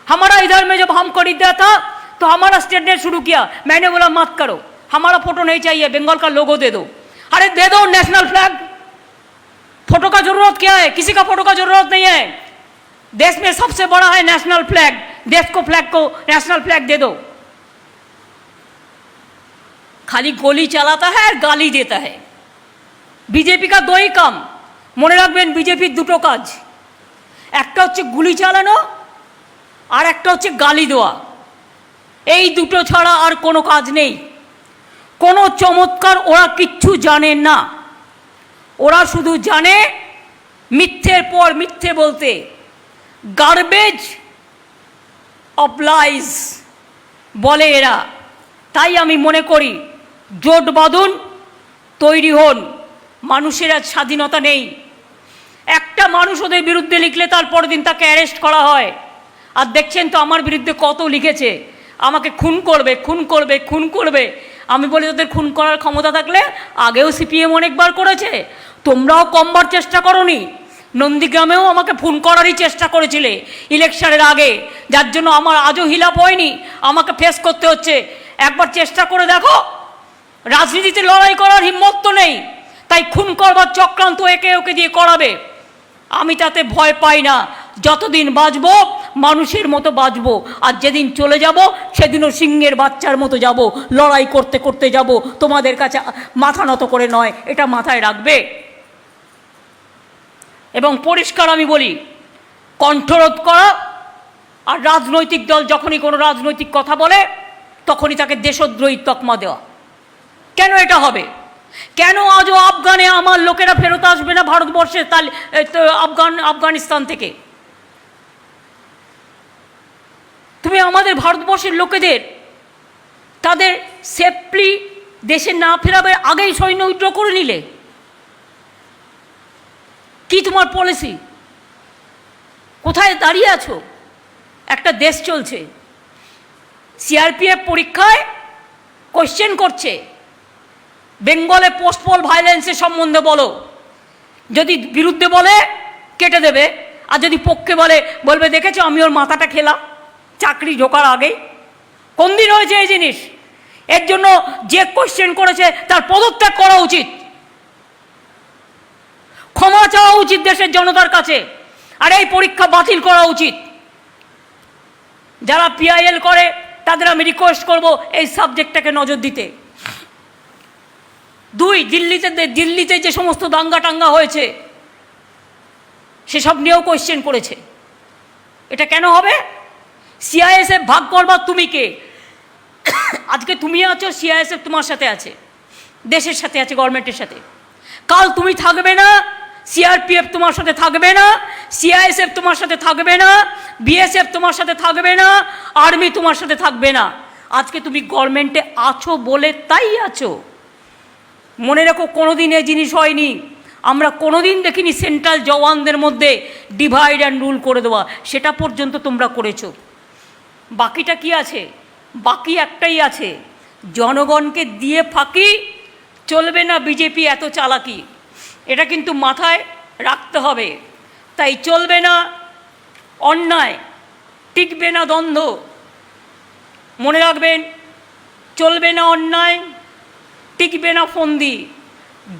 हमारा इधर में जब हम खरीदा था तो हमारा स्टेट ने शुरू किया, मैंने बोला मत करो, हमारा फोटो नहीं चाहिए, बंगाल का लोगो दे दो। अरे दे दो नेशनल फ्लैग, फोटो का जरूरत क्या है? किसी का फोटो का जरूरत नहीं है। देश में सबसे बड़ा है नेशनल फ्लैग, देश को फ्लैग को नेशनल फ्लैग दे दो। खाली गोली चलाता है, गाली देता है। बीजेपी का दो ही काम মনে রাখবেন, বিজেপির দুটো কাজ, একটা হচ্ছে গুলি চালানো আর একটা হচ্ছে গালি দেওয়া। এই দুটো ছাড়া আর কোনো কাজ নেই। কোনো চমৎকার ওরা কিচ্ছু জানে না, ওরা শুধু জানে মিথ্যের পর মিথ্যে বলতে। গার্বেজ অফ লাইজ বলে এরা। তাই আমি মনে করি জোট বাঁধুন, তৈরি হন। মানুষের আজ স্বাধীনতা নেই। একটা মানুষ ওদের বিরুদ্ধে লিখলে তার পরের দিন তাকে অ্যারেস্ট করা হয়। আর দেখছেন তো আমার বিরুদ্ধে কত লিখেছে, আমাকে খুন করবে খুন করবে খুন করবে। আমি বলি তোদের খুন করার ক্ষমতা থাকলে আগেও সিপিএম অনেকবার করেছে, তোমরাও কমবার চেষ্টা করোনি। নন্দীগ্রামেও আমাকে খুন করারই চেষ্টা করেছিলে ইলেকশনের আগে, যার জন্য আমার আজও হিলাপ হয়নি, আমাকে ফেস করতে হচ্ছে। একবার চেষ্টা করে দেখো, রাজনীতিতে লড়াই করার হিম্মত তো নেই, তাই খুন করবার চক্রান্ত একে ওকে দিয়ে করাবে। আমি তাতে ভয় পাই না, যতদিন বাঁচব মানুষের মতো বাঁচব, আর যেদিন চলে যাব সেদিনও সিংহের বাচ্চার মতো যাব, লড়াই করতে করতে যাব, তোমাদের কাছে মাথা নত করে নয়, এটা মাথায় রাখবে। এবং পরিষ্কার আমি বলি, কণ্ঠরোধ করা আর রাজনৈতিক দল যখনই কোনো রাজনৈতিক কথা বলে তখনই তাকে দেশদ্রোহী তকমা দেওয়া। কেন এটা হবে? কেন আজও আফগানে আমার লোকেরা ফেরত আসবে না ভারতবর্ষে আফগানিস্তান থেকে? তুমি আমাদের ভারতবর্ষের লোকেদের তাদের সেফলি দেশে না ফেরাবে আগেই সৈন্য উইথড্র করে নিলে। কি তোমার পলিসি? কোথায় দাঁড়িয়ে আছো? একটা দেশ চলছে, সিআরপিএফ পরীক্ষায় কোশ্চেন করছে, বেঙ্গলে পোস্টপোল ভায়োলেন্সের সম্বন্ধে বলো, যদি বিরুদ্ধে বলে কেটে দেবে, আর যদি পক্ষে বলবে দেখেছো আমি ওর মাথাটা খেলাম চাকরি ঢোকার আগেই। কোন দিন হয়েছে এই জিনিস? এর জন্য যে কোশ্চেন করেছে তার পদত্যাগ করা উচিত, ক্ষমা চাওয়া উচিত দেশের জনতার কাছে, আর এই পরীক্ষা বাতিল করা উচিত। যারা পিআইএল করে তাদের আমি রিকোয়েস্ট করব এই সাবজেক্টটাকে নজর দিতে। দুই, দিল্লিতে যে সমস্ত দাঙ্গা টাঙ্গা হয়েছে সেসব নিয়েও কোয়েশ্চেন করেছে। এটা কেন হবে? সিআইএসএফ ভাগ করবার তুমি কে? আজকে তুমি আছো, সিআইএসএফ তোমার সাথে আছে, দেশের সাথে আছে, গভর্নমেন্টের সাথে। কাল তুমি থাকবে না, সিআরপিএফ তোমার সাথে থাকবে না, সিআইএসএফ তোমার সাথে থাকবে না, বিএসএফ তোমার সাথে থাকবে না, আর্মি তোমার সাথে থাকবে না। আজকে তুমি গভর্নমেন্টে আছো বলে তাই আছো। মনে রেখো, কোনোদিন এই জিনিস হয়নি, আমরা কোনোদিন দেখিনি সেন্ট্রাল জওয়ানদের মধ্যে ডিভাইড অ্যান্ড রুল করে দেওয়া, সেটা পর্যন্ত তোমরা করেছো। বাকিটা কি আছে? বাকি একটাই আছে, জনগণকে দিয়ে ফাঁকি চলবে না। বিজেপি এত চালাকি, এটা কিন্তু মাথায় রাখতে হবে। তাই চলবে না অন্যায়, টিকবে না দ্বন্দ্ব। মনে রাখবেন, চলবে না অন্যায়, টিকবে না ফন্দি।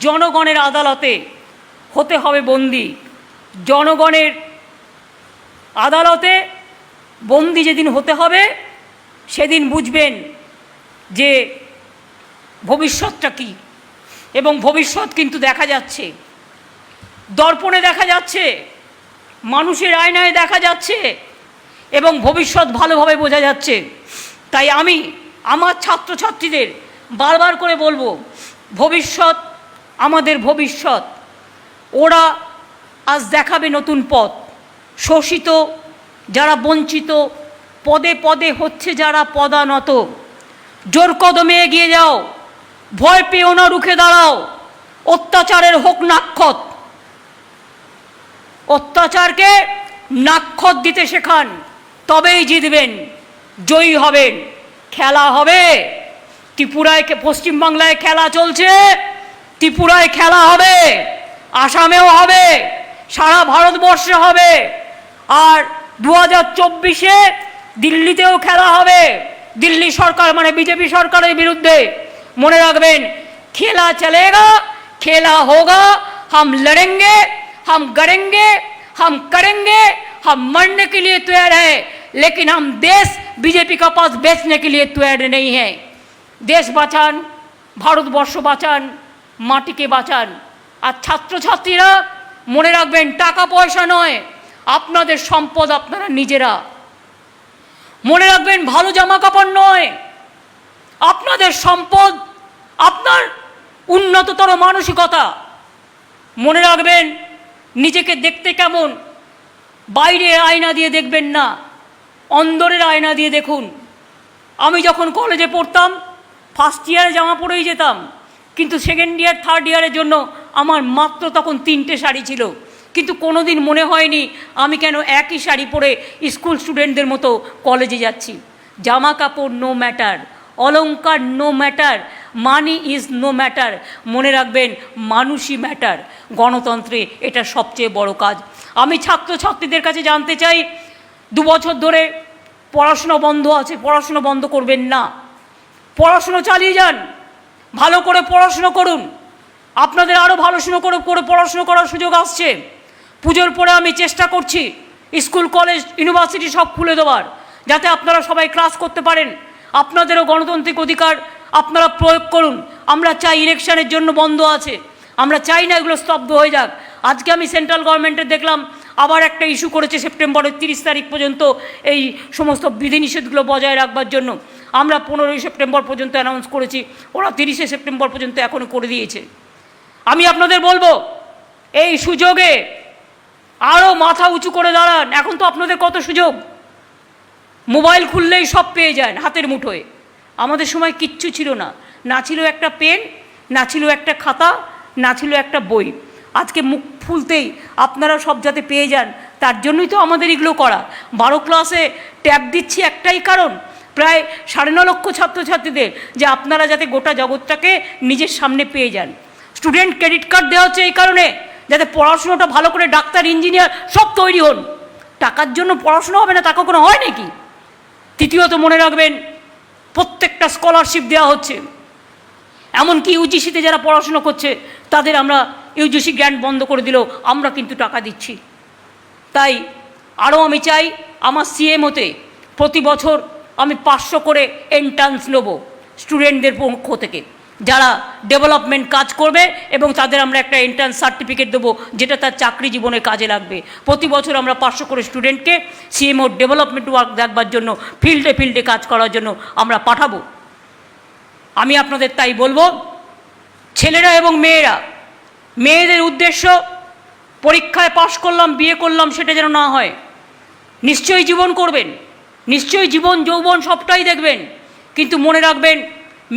জনগণের আদালতে হতে হবে বন্দি। জনগণের আদালতে বন্দি যেদিন হতে হবে সেদিন বুঝবেন যে ভবিষ্যৎটা কী। এবং ভবিষ্যৎ কিন্তু দেখা যাচ্ছে, দর্পণে দেখা যাচ্ছে, মানুষের আয়নায় দেখা যাচ্ছে, এবং ভবিষ্যৎ ভালোভাবে বোঝা যাচ্ছে। তাই আমি আমার ছাত্রছাত্রীদের বারবার করে বলবো, ভবিষ্যৎ আমাদের ভবিষ্যৎ। ওরা আজ দেখাবে নতুন পথ। শোষিত যারা, বঞ্চিত, পদে পদে হচ্ছে যারা পদানত, জোর কদমে এগিয়ে যাও, ভয় পেও না, রুখে দাঁড়াও। অত্যাচারের হোক নাক্ষত, অত্যাচারকে নাক্ষত দিতে শেখান, তবেই জিতবেন, জয়ী হবেন। খেলা হবে, ত্রিপুরায়, পশ্চিমবাংলায় খেলা চলছে, ত্রিপুরায় খেলা হবে, আসামেও হবে, সারা ভারতবর্ষে হবে, আর 2024-এ দিল্লিতেও খেলা হবে, দিল্লি সরকার মানে বিজেপি সরকারের বিরুদ্ধে। মনে রাখবেন, খেলা চলেगा, খেলা होगा, हम लड़ेंगे, हम गड़ेंगे, हम करेंगे, हम मरने के लिए तैयार है, लेकिन हम देश बीजेपी का पास बेचने के लिए तैयार नहीं है। देश বাঁচান, ভারতবর্ষ বাঁচান, মাটিকে বাঁচান। আর ছাত্রছাত্রীরা মনে রাখবেন, টাকা পয়সা নয়, আপনাদের সম্পদ আপনারা নিজেরা। মনে রাখবেন, ভালো জামা কাপড় নয়, আপনাদের সম্পদ আপনার উন্নততর মানসিকতা। মনে রাখবেন, নিজেকে দেখতে কেমন বাইরের আয়না দিয়ে দেখবেন না, অন্দরের আয়না দিয়ে দেখুন। আমি যখন কলেজে পড়তাম ফার্স্ট ইয়ারে জামা পরেই যেতাম, কিন্তু সেকেন্ড ইয়ার থার্ড ইয়ারের জন্য আমার মাত্র তখন 3টে শাড়ি ছিল, কিন্তু কোনো দিন মনে হয়নি আমি কেন একই শাড়ি পরে স্কুল স্টুডেন্টদের মতো কলেজে যাচ্ছি। জামা কাপড় নো ম্যাটার, অলংকার no matter, money is no matter. মনে রাখবেন, মানুষই ম্যাটার। গণতন্ত্রে এটা সবচেয়ে বড় কাজ। আমি ছাত্রছাত্রীদের কাছে জানতে চাই, 2 বছর ধরে পড়াশুনো বন্ধ আছে, পড়াশুনো বন্ধ করবেন না, পড়াশুনো চালিয়ে যান, ভালো করে পড়াশুনো করুন। আপনাদের আরও ভালো করে পড়াশুনো করার সুযোগ আসছে। পুজোর পরে আমি চেষ্টা করছি স্কুল কলেজ ইউনিভার্সিটি সব খুলে দেওয়ার, যাতে আপনারা সবাই ক্লাস করতে পারেন। আপনাদেরও গণতান্ত্রিক অধিকার আপনারা প্রয়োগ করুন। আমরা চাই, ইলেকশনের জন্য বন্ধ আছে, আমরা চাই না এগুলো স্তব্ধ হয়ে যাক। আজকে আমি সেন্ট্রাল গভর্নমেন্টের দেখলাম আবার একটা ইস্যু করেছে সেপ্টেম্বরের 30 তারিখ পর্যন্ত এই সমস্ত বিধিনিষেধগুলো বজায় রাখবার জন্য। আমরা 15ই সেপ্টেম্বর পর্যন্ত অ্যানাউন্স করেছি, ওরা 30শে সেপ্টেম্বর পর্যন্ত এখনও করে দিয়েছে। আমি আপনাদের বলবো, এই সুযোগে আরও মাথা উঁচু করে দাঁড়ান। এখন তো আপনাদের কত সুযোগ, মোবাইল খুললেই সব পেয়ে যান হাতের মুঠোয়। আমাদের সময় কিচ্ছু ছিল না, না ছিল একটা পেন, না ছিল একটা খাতা, না ছিল একটা বই। আজকে মুখ খুলতেই আপনারা সব যাতে পেয়ে যান, তার জন্যই তো আমাদের এগুলো করা। 12 ক্লাসে ট্যাব দিচ্ছি একটাই কারণ, প্রায় 9.5 লক্ষ ছাত্রছাত্রীদের, যে আপনারা যাতে গোটা জগৎটাকে নিজের সামনে পেয়ে যান। স্টুডেন্ট ক্রেডিট কার্ড দেওয়া হচ্ছে এই কারণে, যাতে পড়াশুনোটা ভালো করে ডাক্তার ইঞ্জিনিয়ার সব তৈরি হন। টাকার জন্য পড়াশুনো হবে না, তা কখনো হয় নাকি? তৃতীয়ত মনে রাখবেন, প্রত্যেকটা স্কলারশিপ দেওয়া হচ্ছে। এমনকি ইউজিসিতে যারা পড়াশুনো করছে তাদের আমরা ইউজিসি গ্র্যান্ট বন্ধ করে দিলেও আমরা কিন্তু টাকা দিচ্ছি। তাই আরও আমি চাই, আমার সিএমওতে প্রতি বছর আমি 500 করে এন্ট্রান্স নেব স্টুডেন্টদের পক্ষ থেকে, যারা ডেভেলপমেন্ট কাজ করবে, এবং তাদের আমরা একটা এন্ট্রান্স সার্টিফিকেট দেবো, যেটা তার চাকরি জীবনে কাজে লাগবে। প্রতি বছর আমরা 500 করে স্টুডেন্টকে সিএমও ডেভেলপমেন্ট ওয়ার্ক দেখবার জন্য, ফিল্ডে কাজ করার জন্য আমরা পাঠাবো। আমি আপনাদের তাই বলবো, ছেলেরা এবং মেয়েরা, মেয়েদের উদ্দেশ্য পরীক্ষায় পাশ করলাম, বিয়ে করলাম, সেটা যেন না হয়। নিশ্চয়ই জীবন করবেন, নিশ্চয়ই জীবন যৌবন সবটাই দেখবেন, কিন্তু মনে রাখবেন,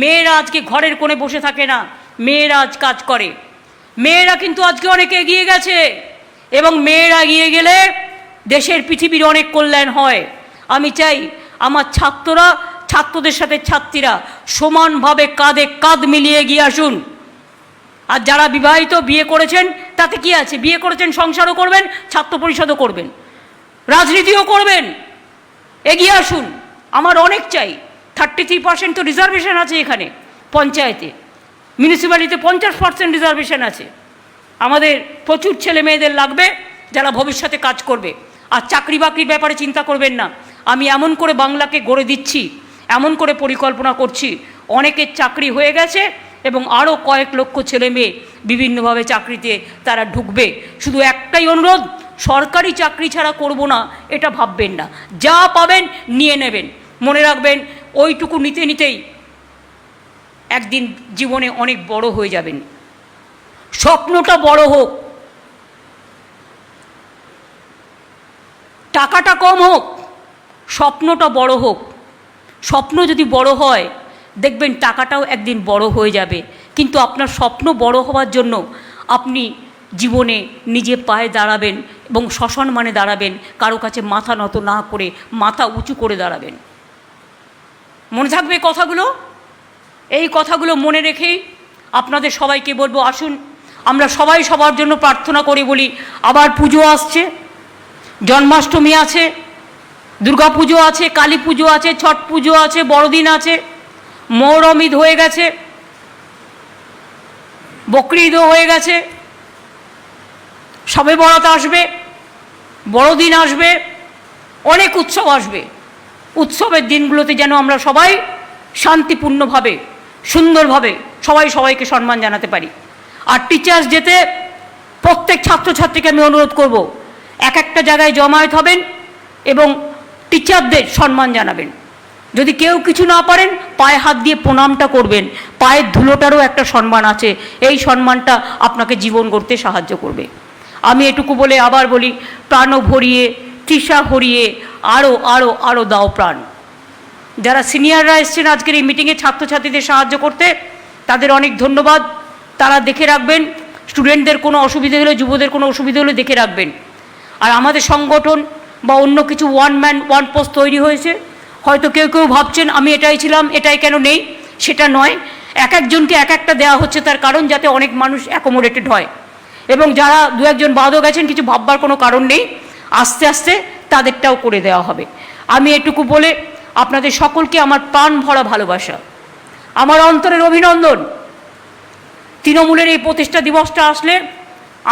মেয়েরা আজকে ঘরের কোণে বসে থাকে না, মেয়েরা আজ কাজ করে। মেয়েরা কিন্তু আজকে অনেক এগিয়ে গেছে, এবং মেয়েরা এগিয়ে গেলে দেশের পৃথিবীর অনেক কল্যাণ হয়। আমি চাই আমার ছাত্রদের সাথে ছাত্রীরা সমানভাবে কাঁধে কাঁধ মিলিয়ে এগিয়ে আসুন। আর যারা বিবাহিত, বিয়ে করেছেন, তাতে কি আছে? বিয়ে করেছেন, সংসারও করবেন, ছাত্র পরিষদও করবেন, রাজনীতিও করবেন, এগিয়ে আসুন। আমার অনেক চাই। 33% তো রিজার্ভেশন আছে এখানে, পঞ্চায়েতে, মিউনিসিপ্যালিটিতে 50% রিজার্ভেশন আছে। আমাদের প্রচুর ছেলে মেয়েদের লাগবে যারা ভবিষ্যতে কাজ করবে। আর চাকরি বাকরির ব্যাপারে চিন্তা করবেন না, আমি এমন করে বাংলাকে গড়ে দিচ্ছি, এমন করে পরিকল্পনা করছি, অনেকের চাকরি হয়ে গেছে, এবং আরও কয়েক লক্ষ ছেলে মেয়ে বিভিন্নভাবে চাকরিতে তারা ঢুকবে। শুধু একটাই অনুরোধ, সরকারি চাকরি ছাড়া করব না এটা ভাববেন না, যা পাবেন নিয়ে নেবেন। মনে রাখবেন, ওইটুকু নিতে নিতেই একদিন জীবনে অনেক বড় হয়ে যাবেন। স্বপ্নটা বড় হোক, টাকাটা কম হোক, স্বপ্নটা বড় হোক। স্বপ্ন যদি বড় হয়, দেখবেন টাকাটাও একদিন বড় হয়ে যাবে। কিন্তু আপনার স্বপ্ন বড় হওয়ার জন্য আপনি জীবনে নিজে পায়ে দাঁড়াবেন, এবং সসম্মানে দাঁড়াবেন, কারো কাছে মাথা নত না করে মাথা উঁচু করে দাঁড়াবেন। মনে থাকবে কথাগুলো? এই কথাগুলো মনে রেখেই আপনাদের সবাইকে বলবো, আসুন আমরা সবাই সবার জন্য প্রার্থনা করি। বলি, আবার পুজো আসছে, জন্মাষ্টমী আছে, দুর্গা পুজো আছে, কালী পুজো আছে, ছট পুজো আছে, বড়দিন আছে, মহরম ঈদ হয়ে গেছে, বকরি ঈদও হয়ে গেছে, শবে বরাত আসবে, বড়দিন আসবে, অনেক উৎসব আসবে। উৎসবের দিনগুলোতে যেন আমরা সবাই শান্তিপূর্ণভাবে, সুন্দরভাবে সবাই সবাইকে সম্মান জানাতে পারি। আর টিচার্স ডেতে প্রত্যেক ছাত্রছাত্রীকে আমি অনুরোধ করব, একটা জায়গায় জমায়েত হবেন এবং টিচারদের সম্মান জানাবেন। যদি কেউ কিছু না পারেন, পায়ে হাত দিয়ে প্রণামটা করবেন। পায়ের ধুলোটারও একটা সম্মান আছে, এই সম্মানটা আপনাকে জীবন গড়তে সাহায্য করবে। আমি এটুকু বলে আবার বলি, প্রাণ ভরিয়ে, তৃষা হরিয়ে, আরও আরও আরও দাও প্রাণ। যারা সিনিয়ররা এসছেন আজকের এই মিটিংয়ে ছাত্রছাত্রীদের সাহায্য করতে, তাদের অনেক ধন্যবাদ। তারা দেখে রাখবেন, স্টুডেন্টদের কোনো অসুবিধে হলে, যুবদের কোনো অসুবিধে হলে দেখে রাখবেন। আর আমাদের সংগঠন বা অন্য কিছু ওয়ান ম্যান ওয়ান পোস্ট তৈরি হয়েছে, হয়তো কেউ কেউ ভাবছেন আমি এটাই ছিলাম, এটাই কেন নেই, সেটা নয়। এক একজনকে এক একটা দেওয়া হচ্ছে, তার কারণ যাতে অনেক মানুষ অ্যাকোমোডেটেড হয়, এবং যারা দু একজন বাদও গেছেন কিছু ভাববার কোনো কারণ নেই, আস্তে আস্তে তাদেরটাও করে দেওয়া হবে। আমি এটুকু বলে আপনাদের সকলকে আমার প্রাণ ভরা ভালোবাসা, আমার অন্তরের অভিনন্দন। তৃণমূলের এই প্রতিষ্ঠা দিবসটা আসলে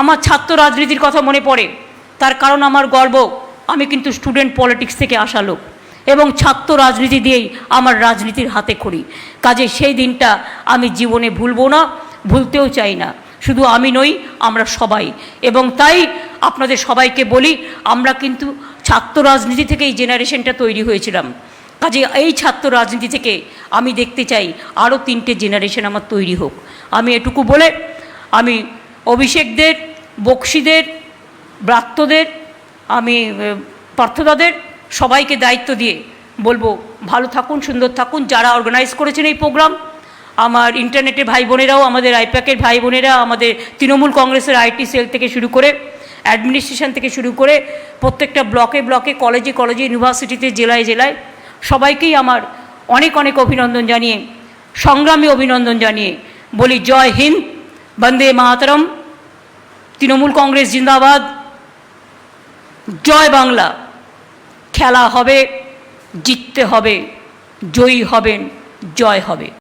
আমার ছাত্র রাজনীতির কথা মনে পড়ে, তার কারণ আমার গর্ব, আমি কিন্তু স্টুডেন্ট পলিটিক্স থেকে আসা লোক এবং ছাত্র রাজনীতি দিয়েই আমার রাজনীতির হাতে খড়ি। কাজে সেই দিনটা আমি জীবনে ভুলবো না, ভুলতেও চাই না। শুধু আমি নই, আমরা সবাই। এবং তাই আপনাদের সবাইকে বলি, আমরা কিন্তু ছাত্র রাজনীতি থেকে এই জেনারেশনটা তৈরি হয়েছিলাম। কাজে এই ছাত্র রাজনীতি থেকে আমি দেখতে চাই আরও 3টে জেনারেশন আমার তৈরি হোক। আমি এটুকু বলে আমি অভিষেকদের, বক্সিদের, ব্রাত্যদের, আমি পার্থদাদের সবাইকে দায়িত্ব দিয়ে বলবো, ভালো থাকুন, সুন্দর থাকুন। যারা অর্গানাইজ করেছেন এই প্রোগ্রাম, আমার ইন্টারনেটের ভাই বোনেরাও, আমাদের আইপ্যাকের ভাই বোনেরা, আমাদের তৃণমূল কংগ্রেসের আইটি সেল থেকে শুরু করে, অ্যাডমিনিস্ট্রেশন থেকে শুরু করে, প্রত্যেকটা ব্লকে ব্লকে, কলেজে কলেজে, ইউনিভার্সিটিতে, জেলায় জেলায় সবাইকেই আমার অনেক অনেক অভিনন্দন জানিয়ে, সংগ্রামী অভিনন্দন জানিয়ে বলি, জয় হিন্দ, বন্দে মাতরম, তৃণমূল কংগ্রেস জিন্দাবাদ, জয় বাংলা। খেলা হবে, জিততে হবে, জয়ী হবেন, জয় হবে।